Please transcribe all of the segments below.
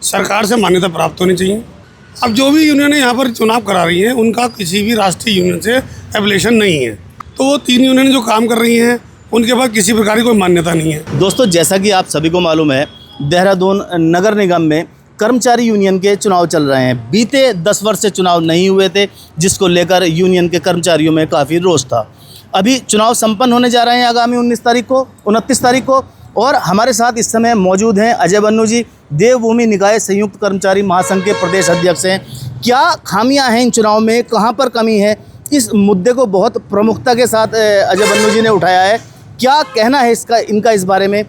सरकार से मान्यता प्राप्त होनी चाहिए। अब जो भी यूनियन यहाँ पर चुनाव करा रही हैं उनका किसी भी राष्ट्रीय यूनियन से एफिलिएशन नहीं है, तो वो 3 यूनियन जो काम कर रही हैं उनके पास किसी प्रकार की कोई मान्यता नहीं है। दोस्तों, जैसा कि आप सभी को मालूम है, देहरादून नगर निगम में कर्मचारी यूनियन के चुनाव चल रहे हैं। बीते 10 वर्ष से चुनाव नहीं हुए थे, जिसको लेकर यूनियन के कर्मचारियों में काफ़ी रोष था। अभी चुनाव संपन्न होने जा रहे हैं आगामी 29 तारीख को और हमारे साथ इस समय मौजूद हैं अजय बन्नू जी, देवभूमि निकाय संयुक्त कर्मचारी महासंघ के प्रदेश अध्यक्ष हैं। क्या खामियां हैं इन चुनाव में, कहां पर कमी है, इस मुद्दे को बहुत प्रमुखता के साथ अजय बन्नू जी ने उठाया है। क्या कहना है इनका इस बारे में,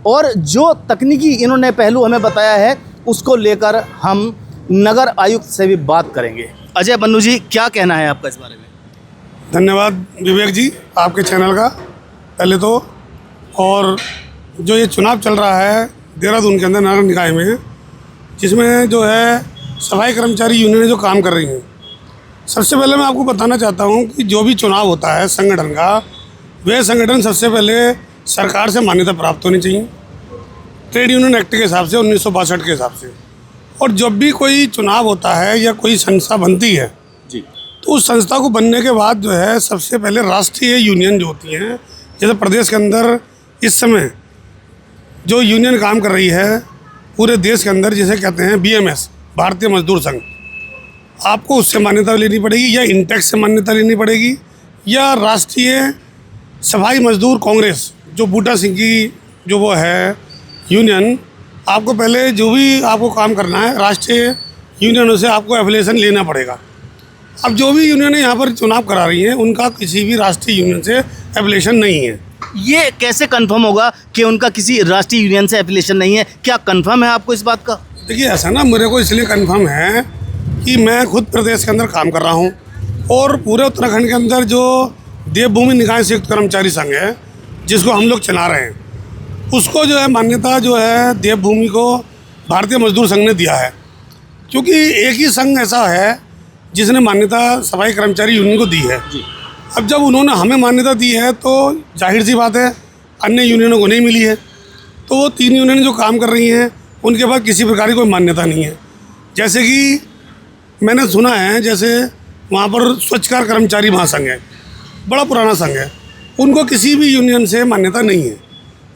और जो तकनीकी इन्होंने पहलू हमें बताया है उसको लेकर हम नगर आयुक्त से भी बात करेंगे। अजय बन्नू जी, क्या कहना है आपका इस बारे में? धन्यवाद विवेक जी, आपके चैनल का पहले तो। और जो ये चुनाव चल रहा है देहरादून के अंदर नगर निकाय में, जिसमें जो है सफाई कर्मचारी यूनियनें जो काम कर रही हैं, सबसे पहले मैं आपको बताना चाहता हूं कि जो भी चुनाव होता है संगठन का, वह संगठन सबसे पहले सरकार से मान्यता प्राप्त होनी चाहिए, ट्रेड यूनियन एक्ट के हिसाब से 1962 के हिसाब से। और जब भी कोई चुनाव होता है या कोई संस्था बनती है जी, तो उस संस्था को बनने के बाद जो है सबसे पहले राष्ट्रीय यूनियन जो होती हैं, जैसे प्रदेश के अंदर इस समय जो यूनियन काम कर रही है पूरे देश के अंदर, जिसे कहते हैं BMS, भारतीय मजदूर संघ, आपको उससे मान्यता लेनी पड़ेगी या इंटेक्स से मान्यता लेनी पड़ेगी, या राष्ट्रीय सफाई मजदूर कांग्रेस जो बूटा सिंह की जो वो है यूनियन, आपको पहले जो भी आपको काम करना है राष्ट्रीय यूनियनों से आपको एफिलिएशन लेना पड़ेगा। अब जो भी यूनियन यहाँ पर चुनाव करा रही हैं उनका किसी भी राष्ट्रीय यूनियन से एफिलिएशन नहीं है। ये कैसे कंफर्म होगा कि उनका किसी राष्ट्रीय यूनियन से एफिलिएशन नहीं है? क्या कंफर्म है आपको इस बात का? देखिए, ऐसा ना, मेरे को इसलिए कंफर्म है कि मैं खुद प्रदेश के अंदर काम कर रहा हूँ और पूरे उत्तराखंड के अंदर जो देवभूमि निकाय संयुक्त कर्मचारी संघ है जिसको हम लोग चला रहे हैं, उसको जो है मान्यता जो है देवभूमि को भारतीय मजदूर संघ ने दिया है, क्योंकि एक ही संघ ऐसा है जिसने मान्यता सफाई कर्मचारी यूनियन को दी है। अब जब उन्होंने हमें मान्यता दी है तो जाहिर सी बात है अन्य यूनियनों को नहीं मिली है, तो वो 3 यूनियन जो काम कर रही हैं उनके पास किसी प्रकार की कोई मान्यता नहीं है। जैसे कि मैंने सुना है, जैसे वहाँ पर स्वच्छकार कर्मचारी महासंघ है, बड़ा पुराना संघ है, उनको किसी भी यूनियन से मान्यता नहीं है,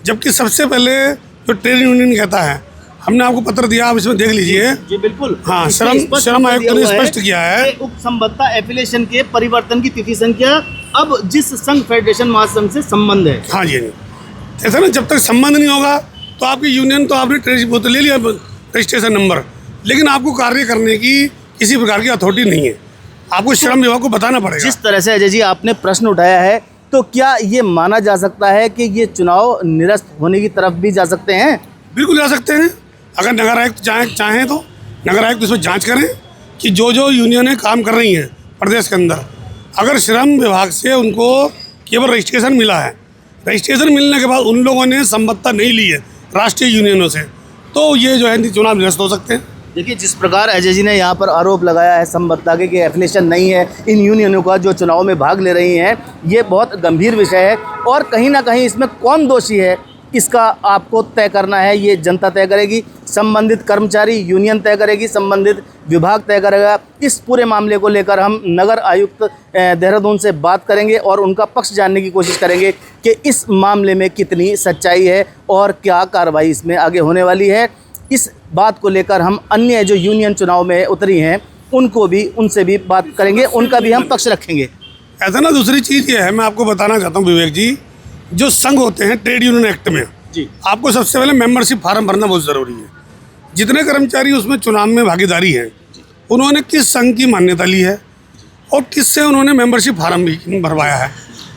जबकि सबसे पहले जो ट्रेड यूनियन कहता है, हमने आपको पत्र दिया, आप इसमें देख लीजिए। जी बिल्कुल। हाँ, श्रम आयुक्त ने स्पष्ट किया है उक्त संबद्धा एफिलिएशन के परिवर्तन की तिथि संख्या अब जिस संघ फेडरेशन महासंघ से संबंध है। हाँ जी, ऐसा ना, जब तक संबंध नहीं होगा तो आपकी यूनियन, तो आपने वो तो ले लिया रजिस्ट्रेशन नंबर, लेकिन आपको कार्य करने की किसी प्रकार की अथॉरिटी नहीं है, आपको श्रम विभाग को बताना पड़ेगा। जिस तरह से अजय जी आपने प्रश्न उठाया है, तो क्या ये माना जा सकता है कि ये चुनाव निरस्त होने की तरफ भी जा सकते हैं? बिल्कुल जा सकते हैं। अगर नगर आयुक्त चाहें तो नगर आयुक्त इसमें जांच करें कि जो यूनियनें काम कर रही हैं प्रदेश के अंदर, अगर श्रम विभाग से उनको केवल रजिस्ट्रेशन मिला है, रजिस्ट्रेशन मिलने के बाद उन लोगों ने संबद्धता नहीं ली है राष्ट्रीय यूनियनों से, तो ये जो है चुनाव निरस्त हो सकते हैं। देखिए, जिस प्रकार अजय जी ने यहाँ पर आरोप लगाया है संबद्धता के कि एफिलिएशन नहीं है इन यूनियनों का जो चुनाव में भाग ले रही हैं, ये बहुत गंभीर विषय है और कहीं ना कहीं इसमें कौन दोषी है इसका आपको तय करना है। ये जनता तय करेगी, संबंधित कर्मचारी यूनियन तय करेगी, संबंधित विभाग तय करेगा। इस पूरे मामले को लेकर हम नगर आयुक्त देहरादून से बात करेंगे और उनका पक्ष जानने की कोशिश करेंगे कि इस मामले में कितनी सच्चाई है और क्या कार्रवाई इसमें आगे होने वाली है। इस बात को लेकर हम अन्य जो यूनियन चुनाव में उतरी हैं उनसे भी बात करेंगे, उनका भी हम पक्ष रखेंगे। ऐसा ना, दूसरी चीज़ ये है, मैं आपको बताना चाहता हूँ विवेक जी, जो संघ होते हैं ट्रेड यूनियन एक्ट में जी, आपको सबसे पहले मेंबरशिप फार्म भरना बहुत ज़रूरी है। जितने कर्मचारी उसमें चुनाव में भागीदारी है, उन्होंने किस संघ की मान्यता ली है और किससे उन्होंने मेंबरशिप फार्म भी भरवाया है।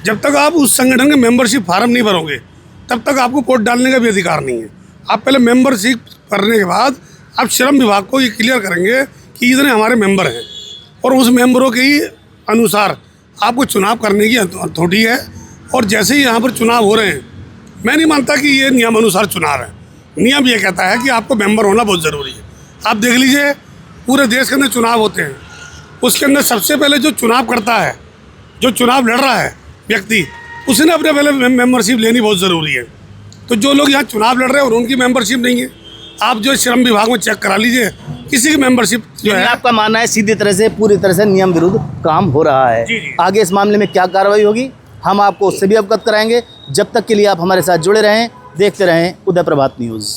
जब तक आप उस संगठन के मेंबरशिप फार्म नहीं भरोगे तब तक आपको वोट डालने का भी अधिकार नहीं है। आप पहले मेंबरशिप भरने के बाद आप श्रम विभाग को ये क्लियर करेंगे कि इतने हमारे मेंबर हैं और उस मेंबरों के ही अनुसार आपको चुनाव करने की अथॉरिटी है। और जैसे ही यहाँ पर चुनाव हो रहे हैं, मैं नहीं मानता कि ये नियम अनुसार चुनाव है। नियम ये कहता है कि आपको मेंबर होना बहुत ज़रूरी है। आप देख लीजिए, पूरे देश के अंदर चुनाव होते हैं, उसके अंदर सबसे पहले जो चुनाव करता है, जो चुनाव लड़ रहा है व्यक्ति, उसने अपने पहले मेंबरशिप लेनी बहुत ज़रूरी है। तो जो लोग यहाँ चुनाव लड़ रहे हैं और उनकी मेंबरशिप नहीं है, आप जो श्रम विभाग में चेक करा लीजिए, किसी की मेंबरशिप जो यानी है। आपका मानना है सीधी तरह से पूरी तरह से नियम विरुद्ध काम हो रहा है। जी, जी। आगे इस मामले में क्या कार्रवाई होगी हम आपको उससे भी अवगत कराएंगे। जब तक के लिए आप हमारे साथ जुड़े रहें, देखते रहें उदय प्रभात न्यूज़।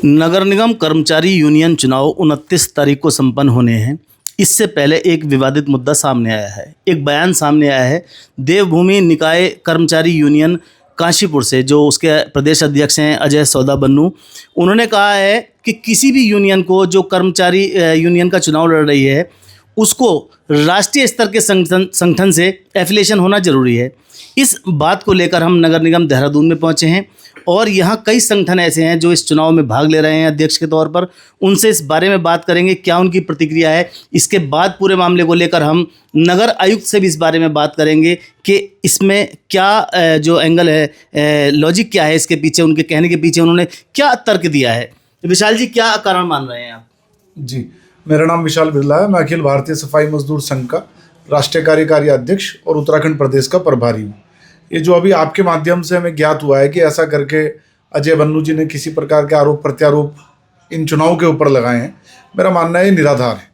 नगर निगम कर्मचारी यूनियन चुनाव 29 तारीख को संपन्न होने हैं। इससे पहले एक विवादित मुद्दा सामने आया है, एक बयान सामने आया है देवभूमि निकाय कर्मचारी यूनियन काशीपुर से, जो उसके प्रदेश अध्यक्ष हैं अजय सौदा बन्नू। उन्होंने कहा है कि किसी भी यूनियन को जो कर्मचारी यूनियन का चुनाव लड़ रही है उसको राष्ट्रीय स्तर के संगठन से एफिलिएशन होना जरूरी है। इस बात को लेकर हम नगर निगम देहरादून में पहुंचे हैं और यहाँ कई संगठन ऐसे हैं जो इस चुनाव में भाग ले रहे हैं अध्यक्ष के तौर पर। उनसे इस बारे में बात करेंगे, क्या उनकी प्रतिक्रिया है। इसके बाद पूरे मामले को लेकर हम नगर आयुक्त से भी इस बारे में बात करेंगे कि इसमें क्या जो एंगल है, लॉजिक क्या है इसके पीछे, उनके कहने के पीछे उन्होंने क्या तर्क दिया है। विशाल जी, क्या कारण मान रहे हैं आप? जी, मेरा नाम विशाल बिरला है। मैं अखिल भारतीय सफाई मजदूर संघ का राष्ट्रीय कार्यकारी अध्यक्ष और उत्तराखंड प्रदेश का प्रभारी हूँ। ये जो अभी आपके माध्यम से हमें ज्ञात हुआ है कि ऐसा करके अजय बन्नू जी ने किसी प्रकार के आरोप प्रत्यारोप इन चुनाव के ऊपर लगाए हैं, मेरा मानना है ये निराधार है।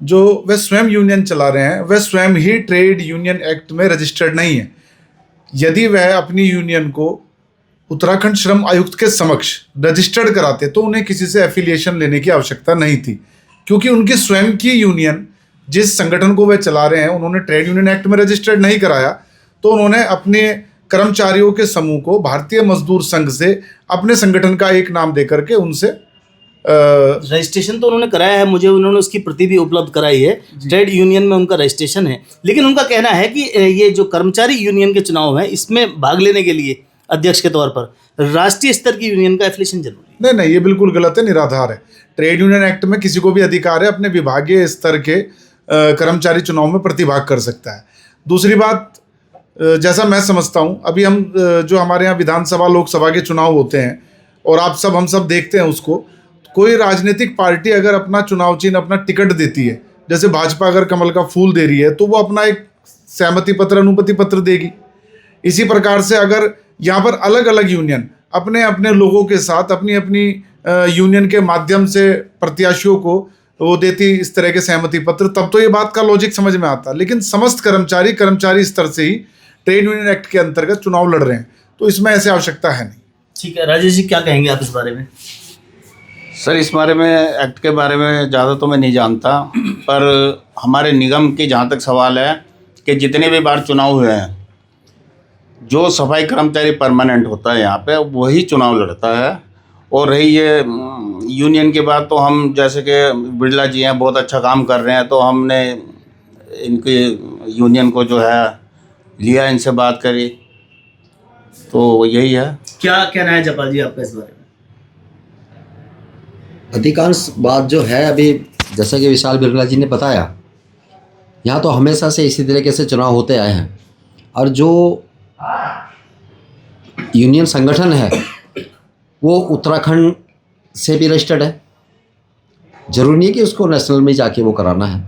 जो वे स्वयं यूनियन चला रहे हैं वह स्वयं ही ट्रेड यूनियन एक्ट में रजिस्टर्ड नहीं है। यदि वह अपनी यूनियन को उत्तराखंड श्रम आयुक्त के समक्ष रजिस्टर्ड कराते तो उन्हें किसी से एफिलिएशन लेने की आवश्यकता नहीं थी, क्योंकि उनकी स्वयं की यूनियन जिस संगठन को वे चला रहे हैं उन्होंने ट्रेड यूनियन एक्ट में रजिस्टर्ड नहीं कराया, तो उन्होंने अपने कर्मचारियों के समूह को भारतीय मजदूर संघ से अपने संगठन का एक नाम देकर के उनसे रजिस्ट्रेशन तो उन्होंने कराया है, मुझे उन्होंने उसकी प्रति भी उपलब्ध कराई है। ट्रेड यूनियन में उनका रजिस्ट्रेशन है, लेकिन उनका कहना है कि ये जो कर्मचारी यूनियन के चुनाव है इसमें भाग लेने के लिए अध्यक्ष के तौर पर राष्ट्रीय स्तर की यूनियन का एफिलिएशन जरूरी है। नहीं, ये बिल्कुल गलत है, निराधार है। ट्रेड यूनियन एक्ट में किसी को भी अधिकार है अपने विभागीय स्तर के कर्मचारी चुनाव में प्रतिभाग कर सकता है। दूसरी बात, जैसा मैं समझता हूँ, अभी हम जो हमारे यहाँ विधानसभा लोकसभा के चुनाव होते हैं और हम सब देखते हैं उसको, कोई राजनीतिक पार्टी अगर अपना चुनाव चिन्ह, अपना टिकट देती है, जैसे भाजपा अगर कमल का फूल दे रही है तो वो अपना एक सहमति पत्र, अनुमति पत्र देगी। इसी प्रकार से अगर यहाँ पर अलग अलग यूनियन अपने अपने लोगों के साथ अपनी अपनी यूनियन के माध्यम से प्रत्याशियों को वो देती इस तरह के सहमति पत्र, तब तो ये बात का लॉजिक समझ में आता। लेकिन समस्त कर्मचारी स्तर से ही ट्रेड यूनियन एक्ट के अंतर्गत चुनाव लड़ रहे हैं, तो इसमें ऐसी आवश्यकता है नहीं। ठीक है, राजेश जी क्या कहेंगे आप इस बारे में? सर, इस बारे में एक्ट के बारे में ज़्यादा तो मैं नहीं जानता, पर हमारे निगम की जहाँ तक सवाल है कि जितने भी बार चुनाव हुए हैं, जो सफाई कर्मचारी परमानेंट होता है यहाँ पे वही चुनाव लड़ता है। और रही ये यूनियन की बात, तो हम जैसे कि बिरला जी हैं, बहुत अच्छा काम कर रहे हैं, तो हमने इनकी यूनियन को जो है लिया, इनसे बात करी, तो यही है। क्या कहना है जपाल जी आपका इस बारे में? अधिकांश बात जो है अभी जैसा कि विशाल बिरला जी ने बताया, यहाँ तो हमेशा से इसी तरीके से चुनाव होते आए हैं और जो यूनियन संगठन है वो उत्तराखंड से भी रजिस्टर्ड है। जरूरी नहीं कि उसको नेशनल में जाके वो कराना है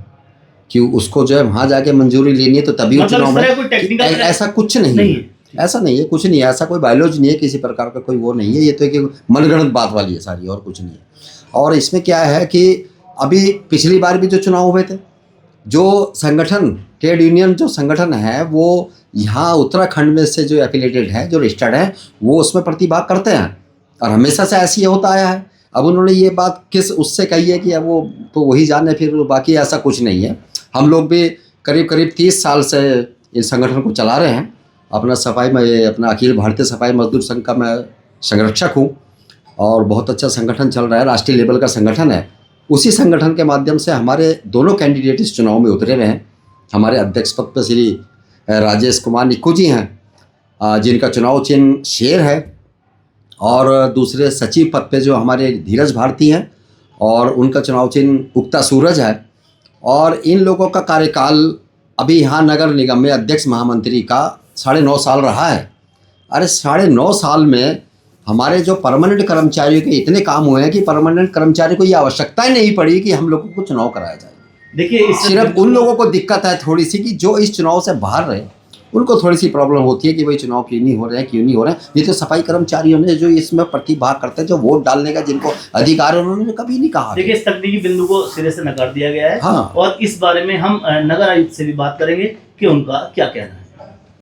कि उसको जो है वहाँ जाके मंजूरी लेनी है तो तभी वो चुनाव में, ऐसा कुछ नहीं है, ऐसा नहीं है, कुछ नहीं है, ऐसा कोई बायोलॉजी नहीं है, किसी प्रकार का कोई वो नहीं है। ये तो एक मनगढ़ंत बात वाली है सारी, और कुछ नहीं है। और इसमें क्या है कि अभी पिछली बार भी जो चुनाव हुए थे, जो संगठन ट्रेड यूनियन जो संगठन है वो यहाँ उत्तराखंड में से जो एफिलिएटेड है, जो रजिस्टर्ड है, वो उसमें प्रतिभाग करते हैं और हमेशा से ऐसे ही होता आया है। अब उन्होंने ये बात किस उससे कही है कि अब वो तो वही जाने, फिर बाकी ऐसा कुछ नहीं है। हम लोग भी करीब 30 साल से इस संगठन को चला रहे हैं। अपना अखिल भारतीय सफाई मजदूर संघ का मैं संरक्षक हूँ और बहुत अच्छा संगठन चल रहा है, राष्ट्रीय लेवल का संगठन है। उसी संगठन के माध्यम से हमारे दोनों कैंडिडेट इस चुनाव में उतरे हुए हैं। हमारे अध्यक्ष पद पर श्री राजेश कुमार निक्कू जी हैं, जिनका चुनाव चिन्ह शेर है, और दूसरे सचिव पद पे जो हमारे धीरज भारती हैं और उनका चुनाव चिन्ह उगता सूरज है। और इन लोगों का कार्यकाल अभी यहाँ नगर निगम में अध्यक्ष महामंत्री का 9.5 साल रहा है। अरे 9.5 साल में हमारे जो परमानेंट कर्मचारियों के इतने काम हुए हैं कि परमानेंट कर्मचारी को ये आवश्यकता ही नहीं पड़ी कि हम लोगों को चुनाव कराया जाए। देखिए, सिर्फ उन लोगों को दिक्कत है थोड़ी सी कि जो इस चुनाव से बाहर रहे उनको थोड़ी सी प्रॉब्लम होती है कि भाई चुनाव क्यों नहीं हो रहे हैं, क्यों नहीं हो रहे हैं। नहीं तो सफाई कर्मचारियों ने जो इसमें प्रतिभाग करते हैं, जो वोट डालने का जिनको अधिकार है, उन्होंने कभी नहीं कहा। देखिए, इस तकनीकी बिंदु को सिरे से नकार दिया गया है। हाँ। और इस बारे में हम नगर आयुक्त से भी बात करेंगे कि उनका क्या कहना है।